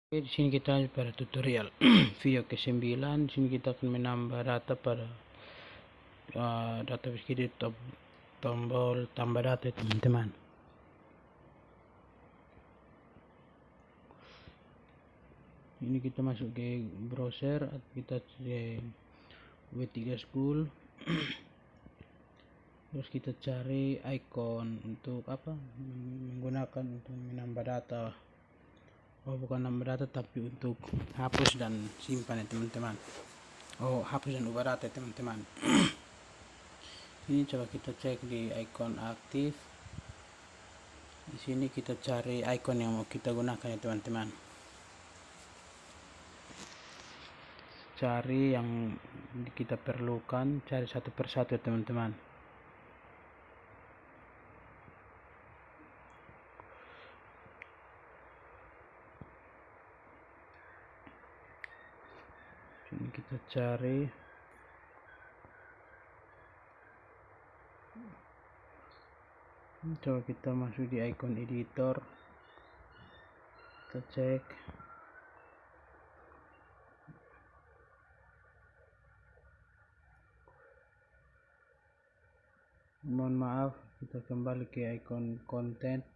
Oke, di sini kita pada tutorial video ke-9. Di sini kita akan menambah data pada database kita, tombol tambah data, teman-teman. Ini kita masuk ke browser, kita ke W3 School. Terus kita cari icon untuk apa, menggunakan untuk menambah data. Bukan nambah data, tapi untuk hapus dan simpan ya teman-teman. Hapus dan ubah data teman-teman. Ini coba kita cek di icon aktif. Di sini kita cari icon yang mau kita gunakan ya teman-teman. Cari yang kita perlukan, cari satu persatu ya teman-teman. Sini kita cari. Coba kita masuk di icon editor. Kita cek. Mohon maaf, kita kembali ke icon konten.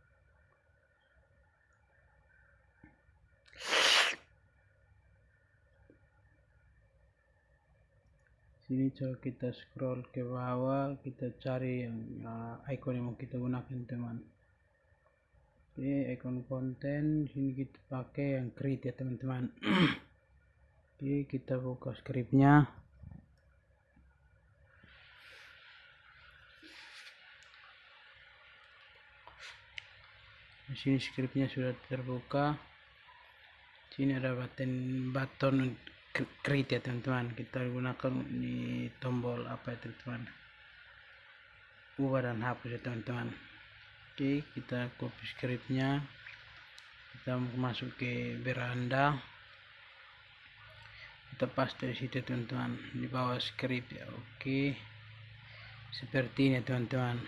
Sini coba kita scroll ke bawah, kita cari yang icon yang mau kita gunakan teman. Oke, icon konten. Sini kita pakai yang create ya teman-teman. Oke, kita buka scriptnya. Di sini scriptnya sudah terbuka. Sini ada button create ya teman-teman. Kita gunakan di tombol apa ya teman-teman, ubah dan hapus ya teman-teman. Oke, kita copy scriptnya, kita masuk ke beranda, kita paste di situ teman-teman, di bawah script ya. Oke, seperti ini teman-teman.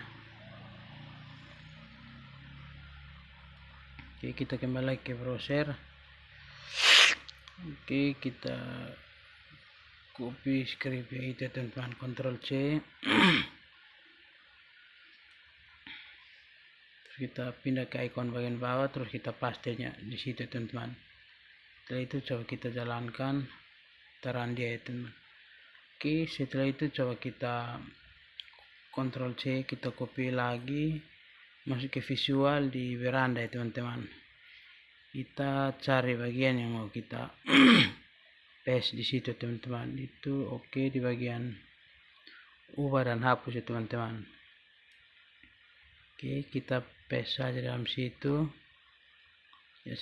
Oke, kita kembali lagi ke browser. Oke, kita copy script ya itu teman-teman, Ctrl C. Terus kita pindah ke icon bagian bawah, terus kita pastenya di situ teman-teman. Setelah itu coba kita jalankan, taruhan dia ya teman. Oke, setelah itu coba kita Ctrl C, kita copy lagi, masuk ke visual di beranda ya teman-teman. Kita cari bagian yang mau kita paste di situ teman-teman. Itu oke, di bagian ubah dan hapus ya teman-teman. Oke, kita paste saja dalam situ ya,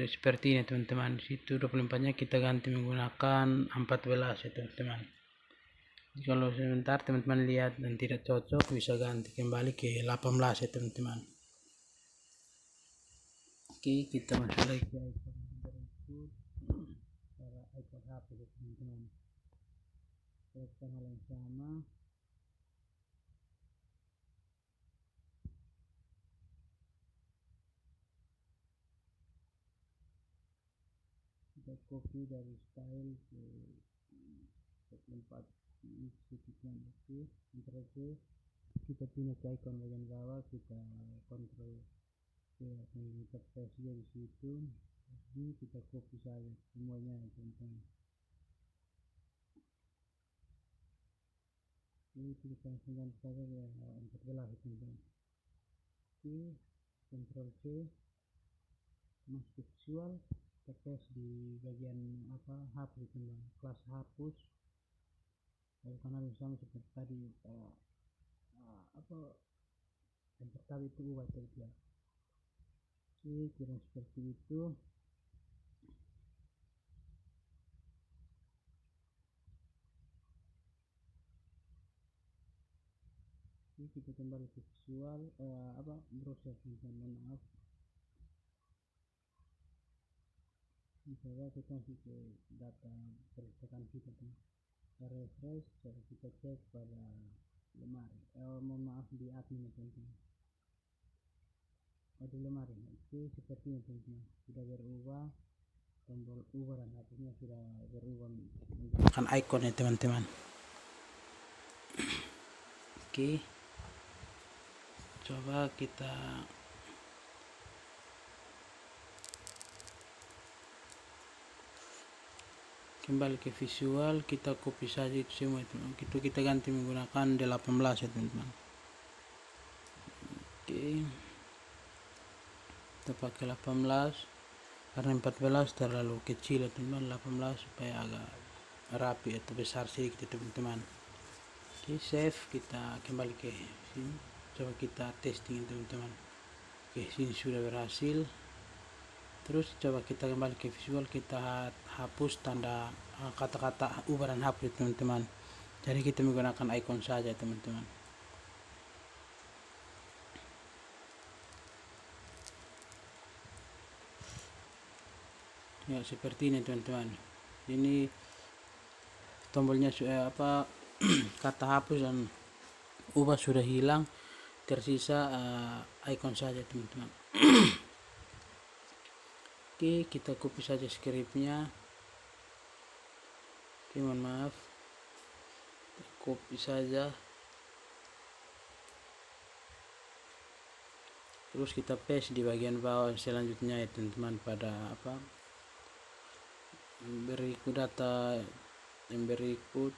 seperti ini teman-teman. Di situ 24-nya kita ganti menggunakan 14 ya teman-teman. Kalau sebentar teman-teman lihat dan tidak cocok, bisa ganti kembali ke 18 ya teman-teman. Oke, kita masuk lagi ke icon berikut, cara icon HP ya teman-teman. Lakukan hal yang sama. Kita copy dari style ke 24 titiknya. Oke, Ctrl C, kita pindah ke icon bagian bawah, kita Ctrl C, kita paste di situ. Ini kita copy saja semuanya teman-teman. Ini kita langsung saja ya 14 teman-teman. Oke, Ctrl C, masuk visual, kita paste di bagian apa, hapus teman-teman, kelas hapus. Lakukan hal yang sama seperti tadi, yang pertama itu ubah saja. Oke, kira seperti itu. Oke, kita kembali ke visual browser teman-teman, maaf. Misalnya kita masuk ke data percetakan kita teman. Refresh, coba kita cek pada lemari, mohon maaf, di admin teman-teman. Di lemari. Oke, seperti ini teman-teman, sudah berubah ubah dan HP-nya sudah berubah menggunakan icon ya teman-teman. Oke, coba kita kembali ke visual, kita copy saja itu semua teman. Itu kita ganti menggunakan D18 ya teman-teman. Oke, kita pakai 18 karena 14 terlalu kecil ya teman-teman. 18 supaya agak rapi atau besar sedikit ya teman-teman. Oke, save, kita kembali ke sini, coba kita testing teman-teman. Oke, sini sudah berhasil. Terus coba kita kembali ke visual, kita hapus tanda kata-kata ubah dan hapus teman-teman. Jadi kita menggunakan icon saja teman-teman. Ya seperti ini teman-teman. Ini tombolnya sudah kata hapus dan ubah sudah hilang, tersisa icon saja teman-teman. Oke, kita copy saja scriptnya. Oke, mohon maaf, copy saja, terus kita paste di bagian bawah selanjutnya ya teman-teman, pada berikut data yang berikut.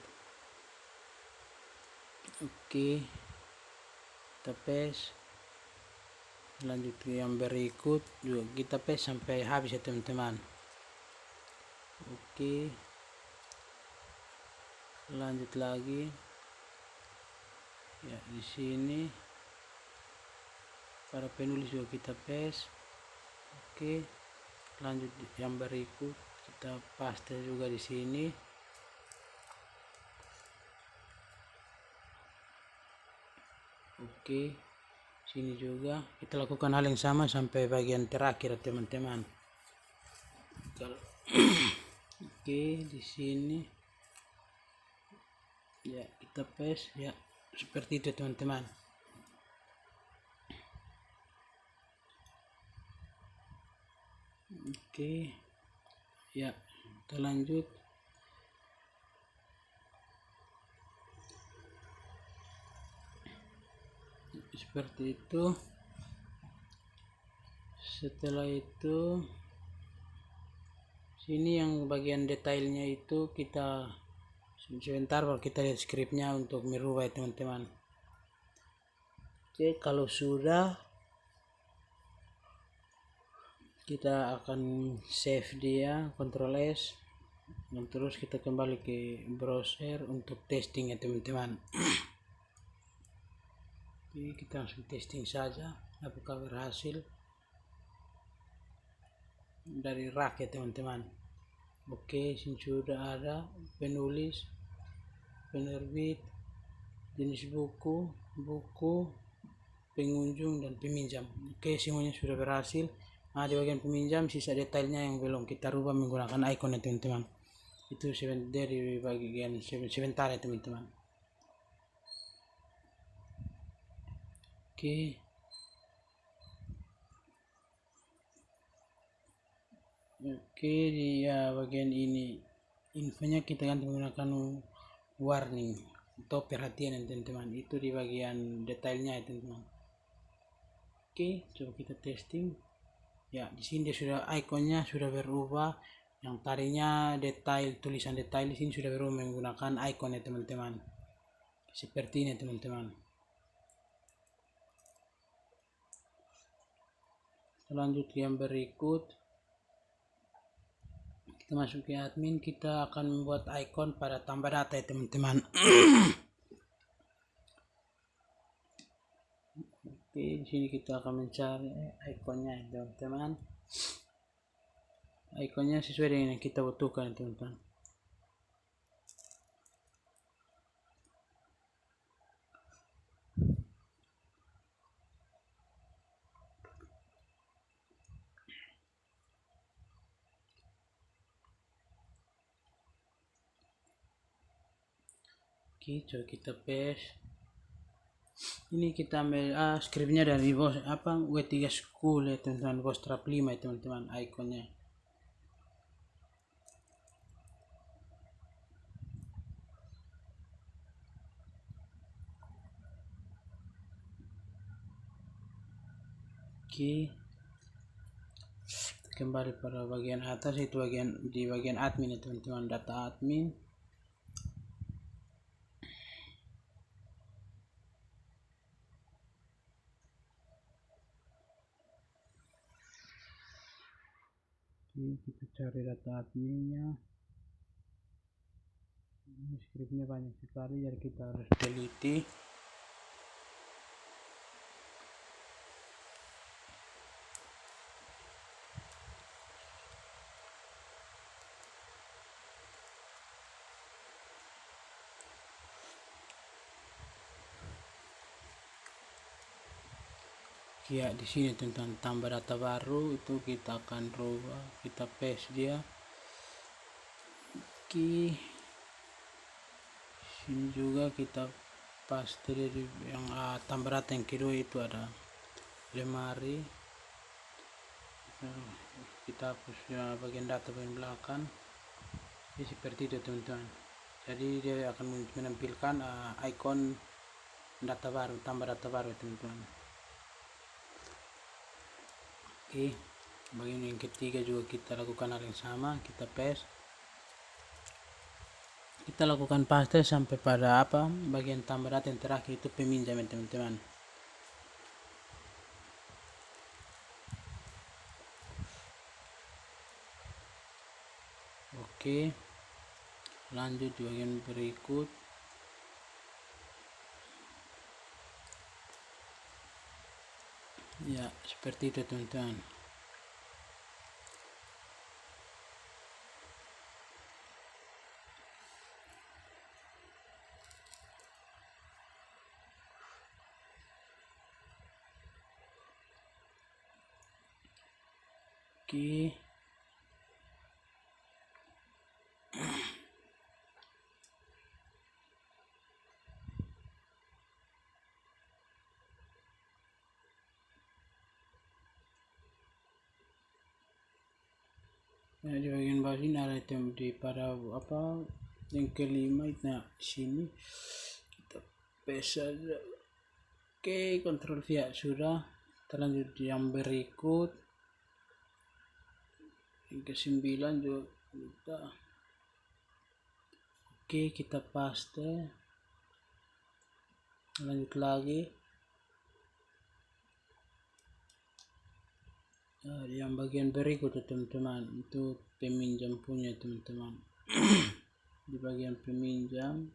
Oke, kita paste, lanjut ke yang berikut juga kita paste sampai habis ya teman-teman. Oke, lanjut lagi ya, di sini para penulis juga kita paste. Oke, lanjut yang berikut kita paste juga di sini. Oke, sini juga kita lakukan hal yang sama sampai bagian terakhir teman-teman. Oke, di sini ya kita paste ya seperti itu teman-teman. Oke ya, kita lanjut. Seperti itu. Setelah itu sini yang bagian detailnya itu kita sebentar baru kita lihat scriptnya untuk merubah ya teman-teman. Oke, kalau sudah kita akan save dia, Ctrl S, dan terus kita kembali ke browser untuk testing ya teman-teman. Jadi kita langsung testing saja apakah berhasil dari rak ya teman-teman. Oke, sini sudah ada penulis, penerbit, jenis buku, pengunjung, dan peminjam. Oke, semuanya sudah berhasil. Nah, di bagian peminjam sisa detailnya yang belum kita rubah menggunakan icon ya teman-teman. Itu dari bagian sebentar ya teman-teman. Oke, di bagian ini infonya kita ganti menggunakan warning atau perhatian ya teman-teman. Itu di bagian detailnya ya teman-teman. Oke, coba kita testing. Ya, di sini dia sudah ikonnya sudah berubah. Yang tadinya detail, tulisan detail, di sini sudah berubah menggunakan icon ya teman-teman. Seperti ini teman-teman. Lanjut ke yang berikut. Kita masuk ke admin, kita akan membuat icon pada tambah data ya teman-teman. Oke, di sini kita akan mencari ikonnya ya teman-teman. Ikonnya sesuai dengan yang kita butuhkan ya teman-teman. Oke, coba kita paste. Ini kita ambil scriptnya dari W3 School ya teman-teman, Bootstrap 5 ya teman-teman, ikonnya. Oke, kembali pada bagian atas, itu di bagian admin ya teman-teman, data admin. Oke, kita cari data adminnya. Ini scriptnya banyak sekali, jadi kita harus teliti. Ya, di sini tentang tambah data baru, itu kita akan rubah, kita paste dia. Oke, sini juga kita paste dari yang tambah data yang kedua, itu ada lemari. Kita hapus ya, bagian data bagian belakang. Jadi seperti itu teman-teman, jadi dia akan menampilkan icon data baru, tambah data baru teman-teman. Oke, bagian yang ketiga juga kita lakukan hal yang sama, kita paste, kita lakukan paste sampai pada bagian tambah data yang terakhir, itu peminjam teman-teman. Oke, lanjut di bagian berikut. Ya, seperti itu teman-teman. Oke, nah, di bagian bawah ini ada item di pada yang kelima. Nah, sini kita paste aja. Oke, kontrol via sudah. Kita lanjut yang berikut, yang ke-9 juga kita. Oke, kita paste, lanjut lagi. Nah, yang bagian berikut teman-teman, itu peminjam punya teman-teman. Di bagian peminjam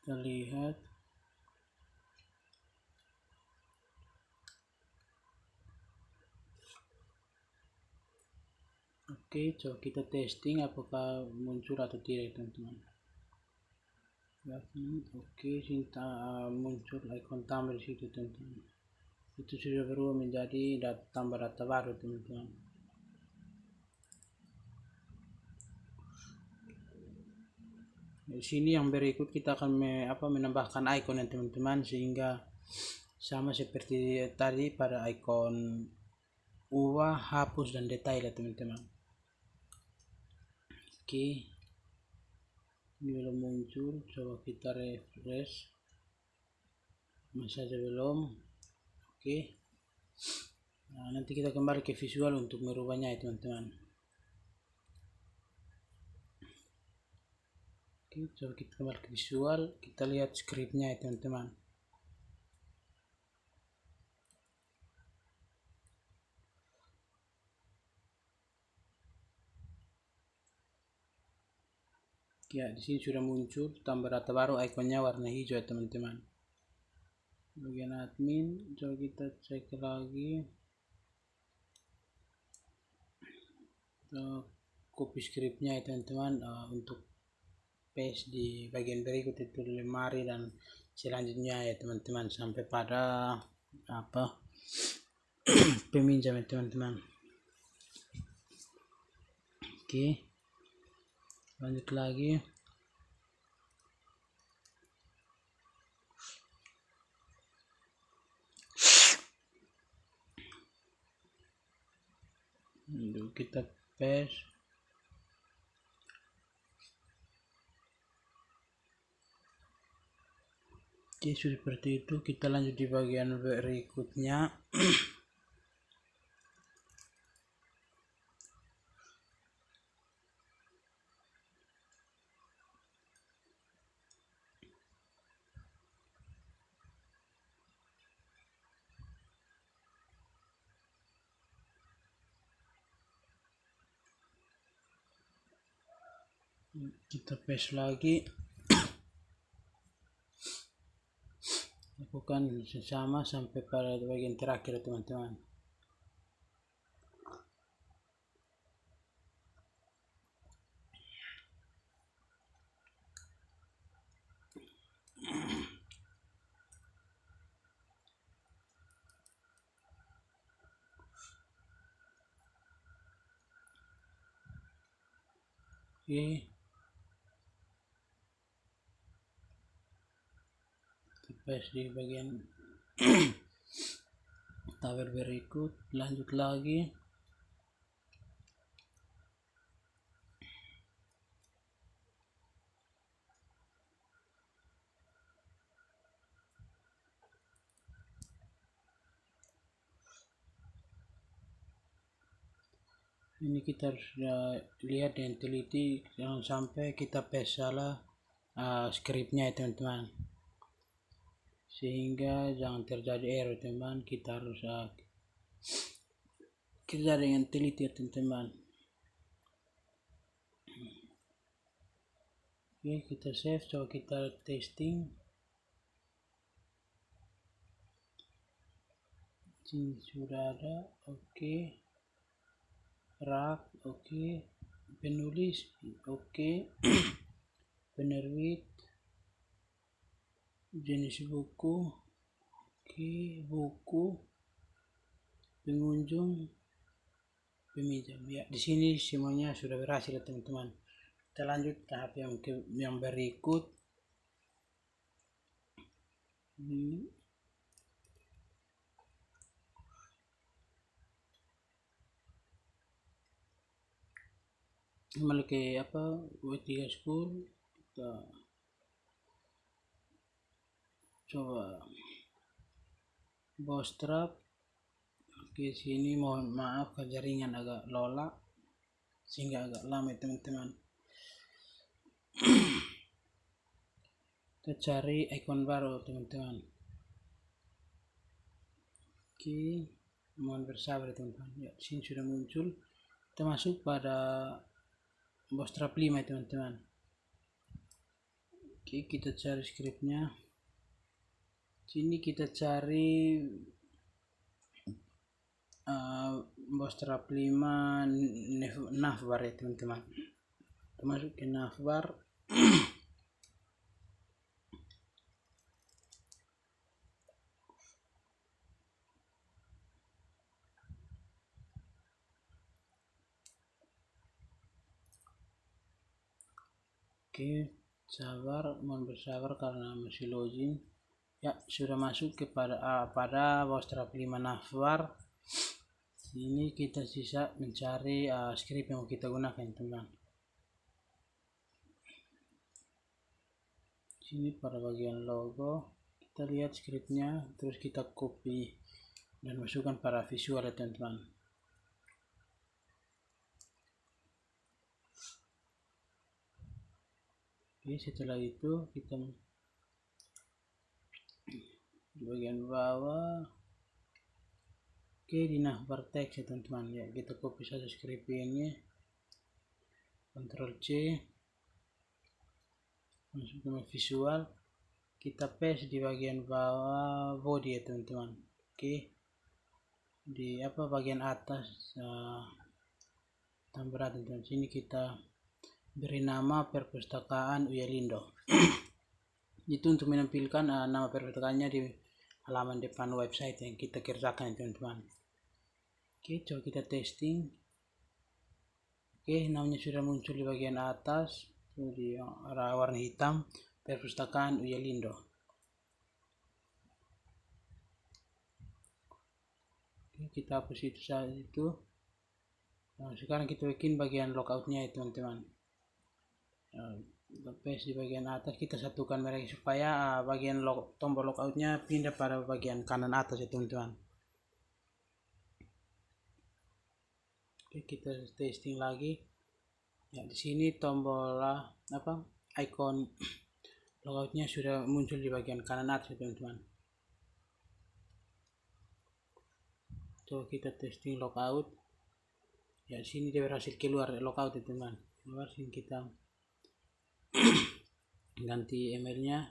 kita lihat, oke, coba kita testing apakah muncul atau tidak teman-teman. Oke, sini muncul icon tambah di situ teman-teman. Itu sudah berubah menjadi tambah data baru teman-teman. Di sini yang berikut kita akan menambahkan icon ya teman-teman, sehingga sama seperti tadi pada icon ubah, hapus, dan detail ya teman-teman. Oke, ini belum muncul, coba kita refresh, masih saja belum. Oke, nah, nanti kita kembali ke visual untuk merubahnya ya teman-teman. Oke, coba kita kembali ke visual, kita lihat scriptnya ya teman-teman. Ya, di sini sudah muncul tambah data baru, ikonnya warna hijau ya teman-teman. Bagian admin, coba kita cek lagi. Copy scriptnya ya teman-teman, untuk paste di bagian berikut, itu lemari dan selanjutnya ya teman-teman, sampai pada peminjam ya teman-teman. Oke, lanjut lagi. Lalu kita paste. Oke, Oke, seperti itu. Kita lanjut di bagian berikutnya. Kita paste lagi, lakukan sama sampai pada bagian terakhir teman-teman. Oke, paste di bagian tower berikut. Lanjut lagi, ini kita harus lihat dan teliti, jangan sampai kita paste salah scriptnya teman-teman, sehingga jangan terjadi error teman. Kita harus kita dengan teliti teman-teman. Oke, kita save, coba kita testing. Ini sudah ada. Oke, rak, oke, penulis, oke, penerbit, jenis buku, oke, buku, pengunjung, peminjam. Ya, di sini semuanya sudah berhasil teman-teman. Kita lanjut tahap yang berikut. Memiliki W3 School. Kita coba Bootstrap. Oke, sini mohon maaf jaringan agak lola sehingga agak lama teman-teman. Kita cari icon baru teman-teman. Oke, mohon bersabar teman-teman. Ya, sini sudah muncul. Kita masuk pada Bootstrap 5 teman-teman. Oke, kita cari scriptnya. Sini kita cari Bootstrap 5 navbar ya teman-teman. Kita masuk ke navbar. Oke, mohon bersabar karena masih login. Ya, sudah masuk pada Bootstrap 5 navbar. Ini kita sisa mencari script yang kita gunakan teman. Sini pada bagian logo kita lihat scriptnya, terus kita copy dan masukkan pada visual ya teman-teman. Oke, setelah itu kita di bagian bawah. Oke, di navbar teks ya teman-teman. Ya, kita copy saja script ini, Ctrl C, masuk ke visual, kita paste di bagian bawah body ya teman-teman. Oke, di bagian atas tambahan teman-teman. Sini kita beri nama perpustakaan Uyalindo. Itu untuk menampilkan nama perpustakaannya di halaman depan website yang kita kerjakan teman-teman. Oke, coba kita testing. Oke, namanya sudah muncul di bagian atas, di warna hitam, perpustakaan Uyalindo. Oke, kita hapus itu saja itu. Nah, sekarang kita bikin bagian logoutnya ya teman-teman. kita paste di bagian atas, kita satukan mereka supaya bagian tombol lockoutnya pindah pada bagian kanan atas ya teman-teman. Oke, kita testing lagi ya. Di sini tombol icon logoutnya sudah muncul di bagian kanan atas ya teman-teman. Coba kita testing logout ya. Di sini dia berhasil keluar logout ya teman-teman. Keluar, sini kita ganti emailnya.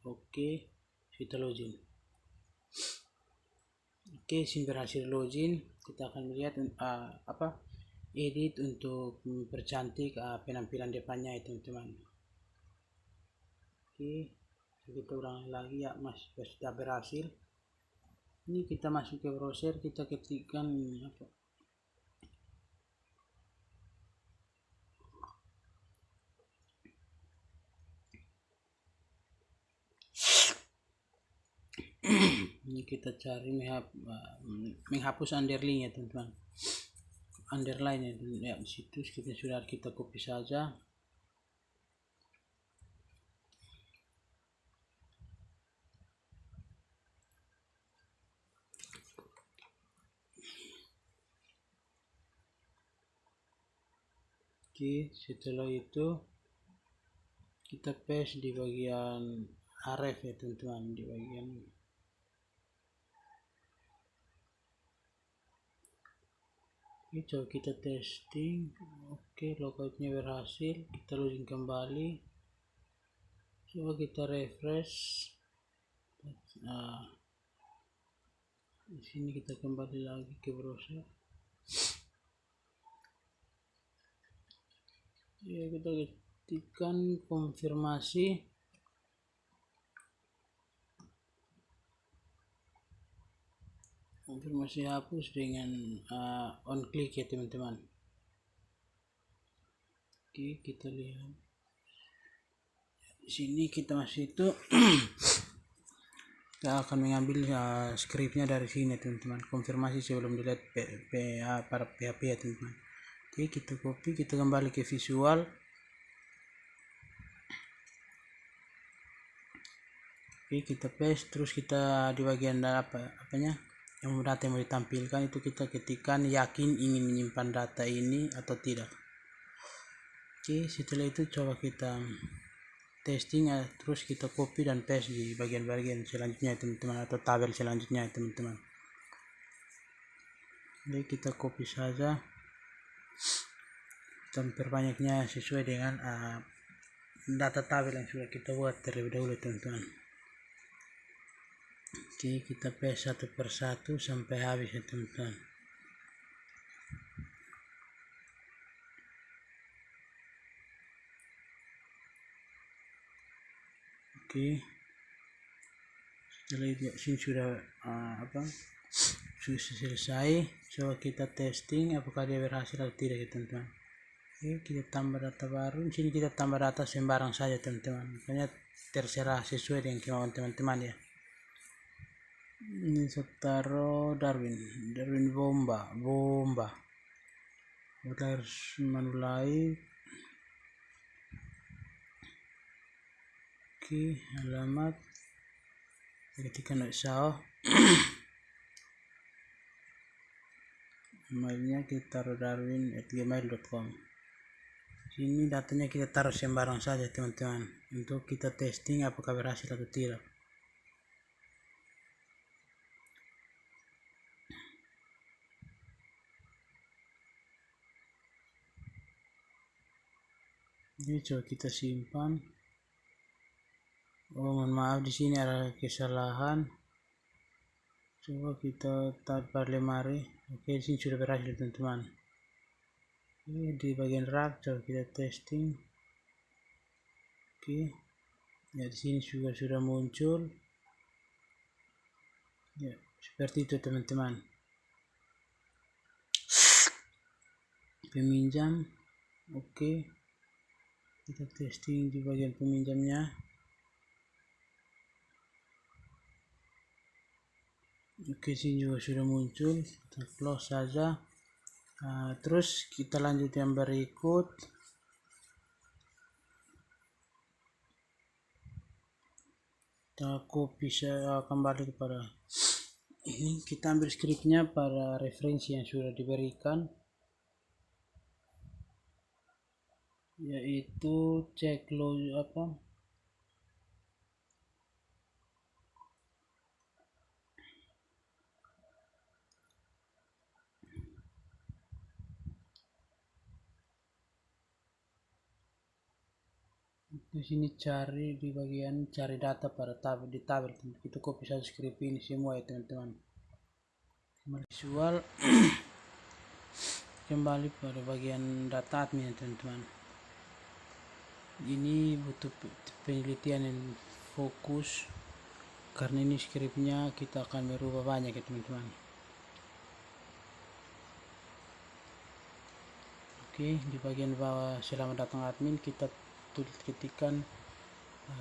Oke, kita login. Oke, sini berhasil login. Kita akan melihat edit untuk mempercantik penampilan depannya ya teman-teman. Oke, kita ulangi lagi ya, sudah berhasil. Ini kita masuk ke browser, kita ketikkan ini kita cari menghapus underline ya teman-teman, underline ya. Di situ sudah kita copy saja. Oke, setelah itu kita paste di bagian href ya teman-teman, di bagian ini. Coba kita testing. Oke, logoutnya berhasil. Kita login kembali. Coba kita refresh. Di sini kita kembali lagi ke browser. Ya, kita ketikkan konfirmasi. Konfirmasi hapus dengan on click ya teman-teman. Oke, kita lihat di sini kita masih itu kita akan mengambil scriptnya dari sini teman-teman, konfirmasi sebelum dilihat para PHP ya teman-teman. Oke, kita copy, kita kembali ke visual. Oke, kita paste, terus kita di bagian apanya yang data yang mau ditampilkan itu kita ketikkan yakin ingin menyimpan data ini atau tidak. Oke, setelah itu coba kita testing terus kita copy dan paste di bagian-bagian selanjutnya teman-teman, atau tabel selanjutnya teman-teman. Jadi kita copy saja dan perbanyaknya sesuai dengan data tabel yang sudah kita buat terlebih dahulu teman-teman. Oke, kita paste satu persatu sampai habis ya teman-teman. Oke, setelah itu sini sudah sudah selesai. Coba kita testing apakah dia berhasil atau tidak ya teman-teman. Oke, kita tambah data baru. Di sini kita tambah data sembarang saja teman-teman, makanya terserah sesuai dengan kemauan teman-teman ya. Ini saya taruh Darwin bomba kita harus mulai. Oke, alamat ketikkan usah emailnya kita taruh darwin@gmail.com. Sini datanya kita taruh sembarang saja teman-teman, untuk kita testing apakah berhasil atau tidak. Ini coba kita simpan. Mohon maaf, di sini ada kesalahan. Coba kita taruh lemari. Oke, di sini sudah berhasil teman-teman. Ini di bagian rak, coba kita testing. Oke, ya di sini juga sudah muncul. Ya, seperti itu teman-teman. Peminjam. Oke, kita testing di bagian peminjamnya. Oke, sini juga sudah muncul. Kita close saja. Terus kita lanjut yang berikut. kita copy kembali kepada ini, kita ambil skripnya pada referensi yang sudah diberikan, yaitu cek di sini cari di bagian cari data pada tabel, di tabel kita copy satu script ini semua ya teman-teman. Visual kembali pada bagian data admin ya teman-teman. Ini butuh penelitian yang fokus karena ini skripnya kita akan merubah banyak ya teman-teman. Oke, di bagian bawah selamat datang admin kita ketikkan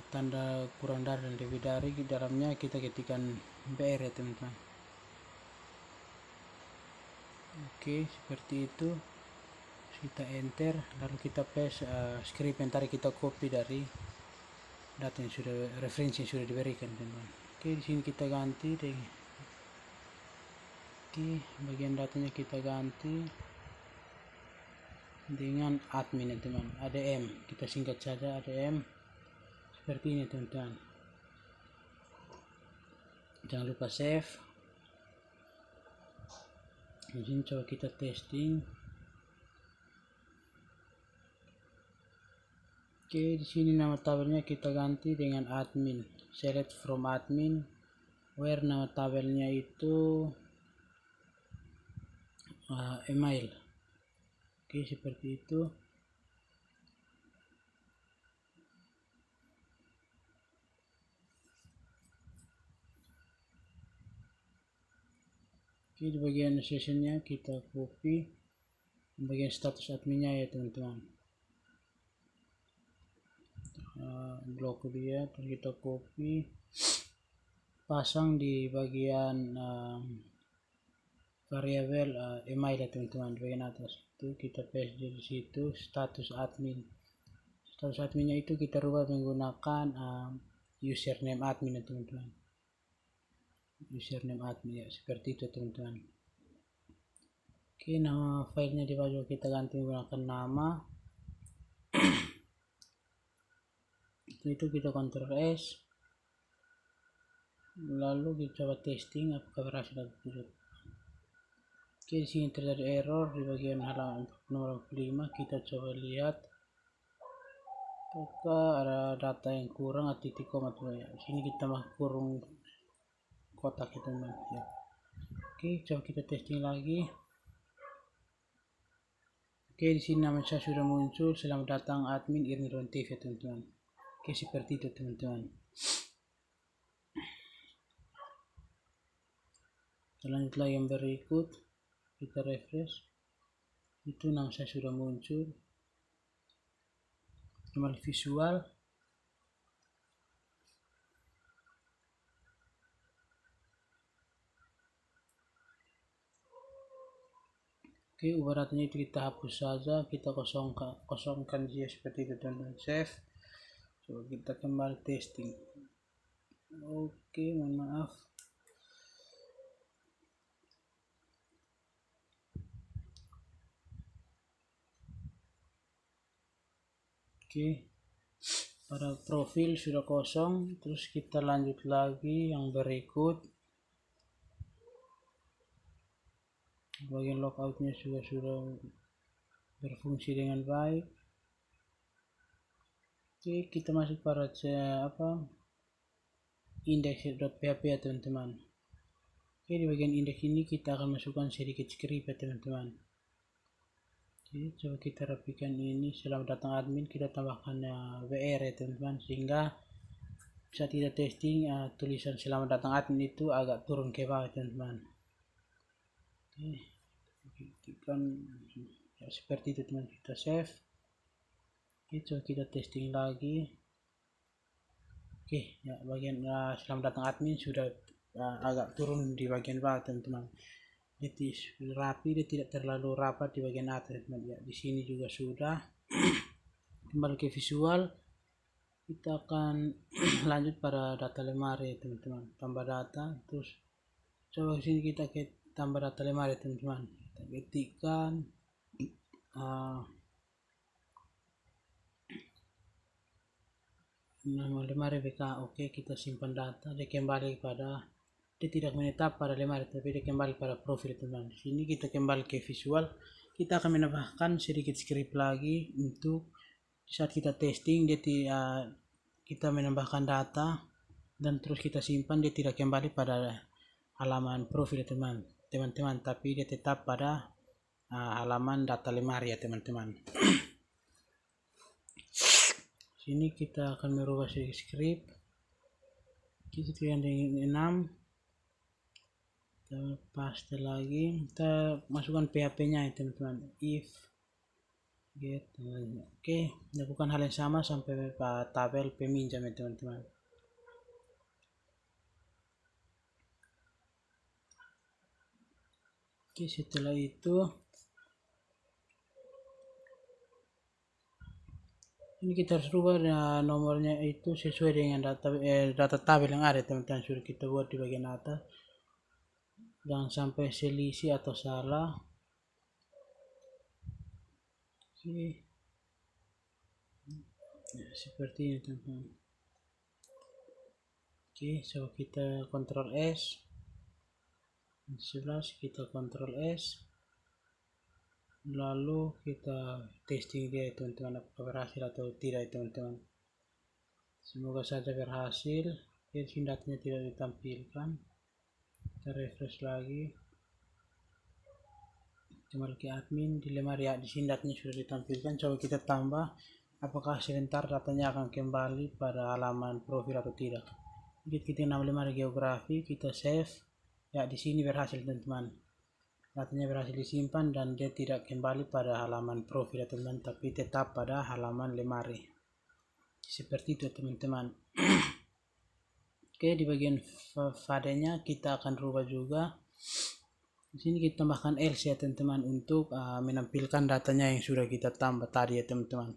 tanda kurang dari dan lebih dari, di dalamnya kita ketikkan BR ya teman-teman. Oke, seperti itu, kita enter lalu kita paste script yang tadi kita copy dari data yang sudah referensi yang sudah diberikan teman-teman. Oke, di sini kita ganti deh. Oke, bagian datanya kita ganti dengan admin ya teman, ADM, kita singkat saja ADM seperti ini teman-teman. Jangan lupa save. Di sini coba kita testing. Oke, di sini nama tabelnya kita ganti dengan admin, select from admin, where nama tabelnya itu email. Oke, seperti itu. Oke, di bagian sessionnya kita copy, bagian status adminnya ya teman-teman. Blok dia, terus kita copy, pasang di bagian variabel email ya teman-teman, di bagian atas itu kita paste di situ status admin. Status adminnya itu kita rubah menggunakan username admin ya teman-teman, username admin ya, seperti itu teman-teman. Oke, nama filenya di bawah kita ganti menggunakan nama. Itu kita Ctrl S, lalu kita coba testing apakah berhasil atau tidak. Oke, di sini terjadi error di bagian halaman nomor 5. Kita coba lihat apakah ada data yang kurang atau titik koma ya. Di sini kita kurung kotak ya teman ya. Oke, coba kita testing lagi. Oke, di sini nama saya sudah muncul, selamat datang admin Irnirwan TV ya teman-teman. Oke, seperti itu teman-teman. Lanjutlah yang berikut, kita refresh, itu nama saya sudah muncul. Kembali visual, oke, ubah datanya itu kita hapus saja, kita kosongkan dia seperti itu teman-teman. Save. Coba kita kembali testing. Oke, mohon maaf. Oke, pada profil sudah kosong, terus kita lanjut lagi yang berikut. Bagian logoutnya sudah berfungsi dengan baik. Oke, kita masuk pada index.php ya teman-teman. Oke, di bagian indeks ini kita akan masukkan sedikit script ya teman-teman. Oke, coba kita rapikan ini, selamat datang admin, kita tambahkan WR ya teman-teman, sehingga saat kita testing tulisan selamat datang admin itu agak turun ke bawah teman-teman. Oke, kan ya, seperti itu teman, kita save. Oke, coba kita testing lagi. Oke, ya, bagian selamat datang admin sudah agak turun di bagian bawah teman-teman. Jadi rapi, dia tidak terlalu rapat di bagian atas teman-teman. Ya, di sini juga sudah. Kembali ke visual, kita akan lanjut pada data lemari teman-teman, tambah data, terus coba sini kita tambah data lemari teman-teman, kita ketikkan nama lemari BK. Oke, kita simpan data, dia kembali pada, dia tidak menetap pada lemari tapi dia kembali pada profil teman-teman. Di sini kita kembali ke visual, kita akan menambahkan sedikit script lagi untuk saat kita testing dia kita menambahkan data dan terus kita simpan, dia tidak kembali pada halaman profil teman-teman, tapi dia tetap pada halaman data lemari ya teman-teman. Sini kita akan merubah sedikit script, kita tuliskan dengan 6, kita paste lagi, kita masukkan PHP nya ya teman-teman, if get. Oke, lakukan hal yang sama sampai tabel peminjam ya teman-teman. Oke, setelah itu ini kita harus rubah nomornya itu sesuai dengan data tabel yang ada teman-teman, sudah kita buat di bagian atas, jangan sampai selisih atau salah. Oke, ya, seperti ini teman-teman. Oke, coba kita Ctrl S, 11 kita Ctrl S, lalu kita testing dia teman-teman, apakah berhasil atau tidak teman-teman. Semoga saja berhasil. Jadi datanya tidak ditampilkan, kita refresh lagi, kembali ke admin di lemari ya, di sini datanya sudah ditampilkan. Coba kita tambah, apakah sebentar datanya akan kembali pada halaman profil atau tidak. Jadi kita nama lemari geografi, kita save ya, di sini berhasil teman-teman, datanya berhasil disimpan dan dia tidak kembali pada halaman profil teman-teman, tapi tetap pada halaman lemari seperti itu teman-teman. Oke, di bagian fadenya kita akan rubah juga. Di sini kita tambahkan else ya teman-teman, untuk menampilkan datanya yang sudah kita tambah tadi ya teman-teman.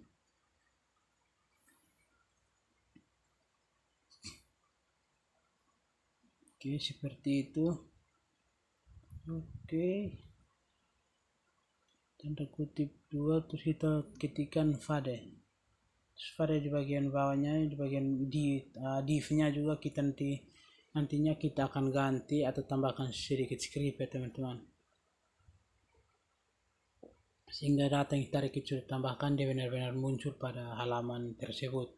Oke, seperti itu. Oke, tanda kutip 2, terus kita ketikkan fade. Fade di bagian bawahnya, di bagian div nya juga kita nantinya kita akan ganti atau tambahkan sedikit script ya teman-teman, sehingga data yang tadi kita tambahkan dia benar-benar muncul pada halaman tersebut,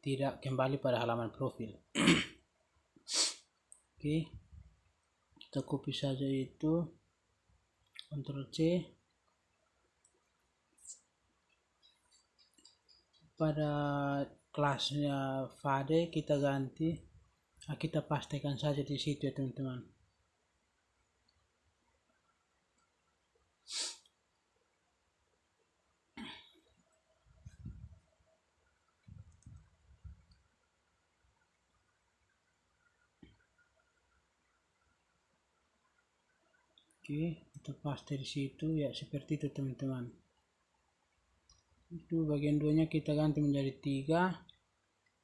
tidak kembali pada halaman profil. Oke, kita copy saja itu, Ctrl C. Pada kelasnya fade kita ganti, kita pastikan saja di situ ya teman-teman. Oke, kita paste di situ ya, seperti itu teman-teman. Itu bagian 2 nya kita ganti menjadi 3.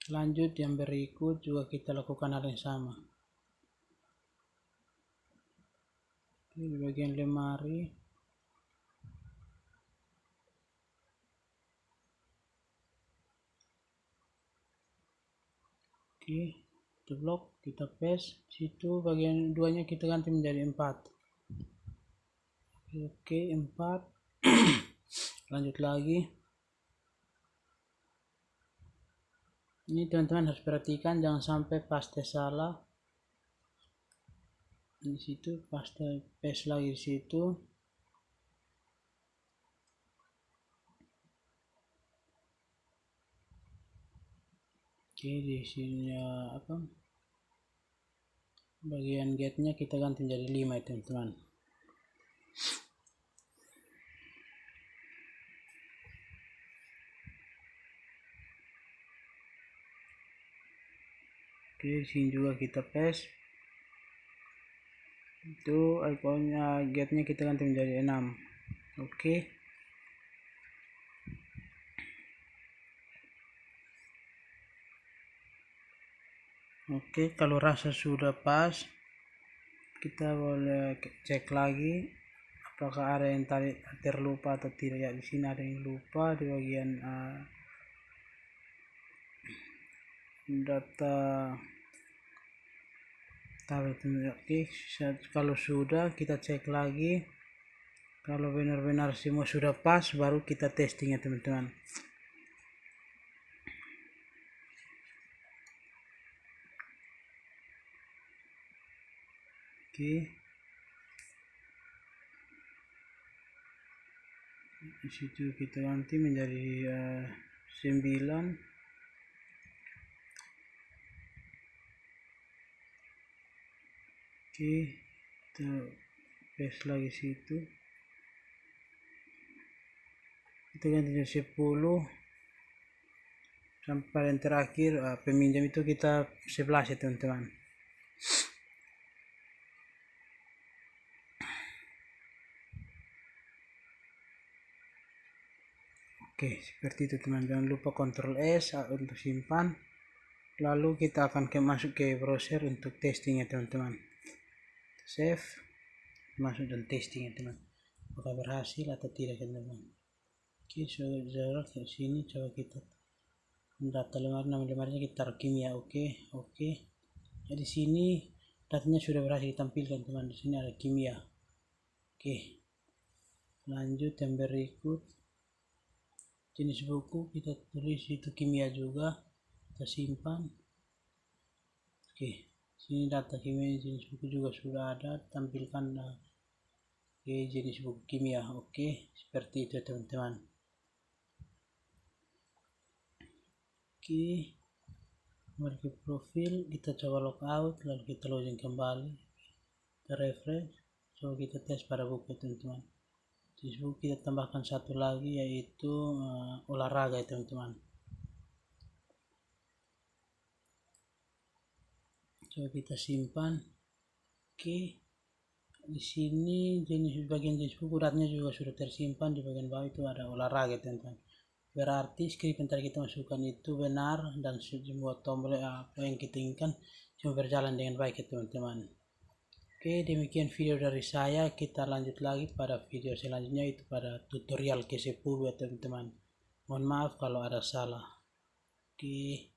Lanjut yang berikut juga kita lakukan hal yang sama. Oke, di bagian lemari oke, kita blok, kita paste situ, bagian 2 nya kita ganti menjadi 4. Oke, 4. Lanjut lagi. Ini teman-teman harus perhatikan jangan sampai paste salah. Di situ paste lagi di situ. Oke, di sini apa? Bagian get-nya kita ganti menjadi 5 ya teman-teman. Oke, di sini juga kita paste. Itu ikonnya get-nya kita ganti menjadi 6. Oke. Oke, kalau rasa sudah pas, kita boleh cek lagi apakah ada yang tadi terlupa atau tidak. Ya, di sini ada yang lupa di bagian data tablet. Oke, kalau sudah kita cek lagi. Kalau benar-benar semua sudah pas, baru kita testing ya teman-teman. Oke, di situ kita ganti menjadi 9. Oke, kita paste lagi situ, kita ganti jadi 10 sampai yang terakhir peminjam itu kita 11 ya teman-teman. Oke, seperti itu teman. Jangan lupa Ctrl S untuk simpan. Lalu kita akan masuk ke browser untuk testing ya teman-teman. Save, masuk dan testing ya teman. Apakah berhasil atau tidak teman-teman. Oke, saudara ke sini coba kita data lembar 6 lembarnya kita taruh kimia. Oke. Ya, di sini datanya sudah berhasil ditampilkan teman. Di sini ada kimia. Oke. Lanjut yang berikut. Jenis buku kita tulis itu kimia juga, kita simpan. Oke, sini data kimia, jenis buku juga sudah ada, tampilkan jenis buku kimia. Oke, seperti itu teman-teman. Oke, kembali ke profil, kita coba logout, lalu kita login kembali, kita refresh, coba kita tes pada buku teman-teman. Jenis buku kita tambahkan satu lagi, yaitu olahraga ya teman-teman. Coba kita simpan. Oke, di sini bagian jenis buku datanya juga sudah tersimpan. Di bagian bawah itu ada olahraga teman-teman. Berarti script yang tadi kita masukkan itu benar, dan semua tombol apa yang kita inginkan semua berjalan dengan baik ya teman-teman. Oke, demikian video dari saya. Kita lanjut lagi pada video selanjutnya, itu pada tutorial ke-10 ya teman-teman. Mohon maaf kalau ada salah. Oke.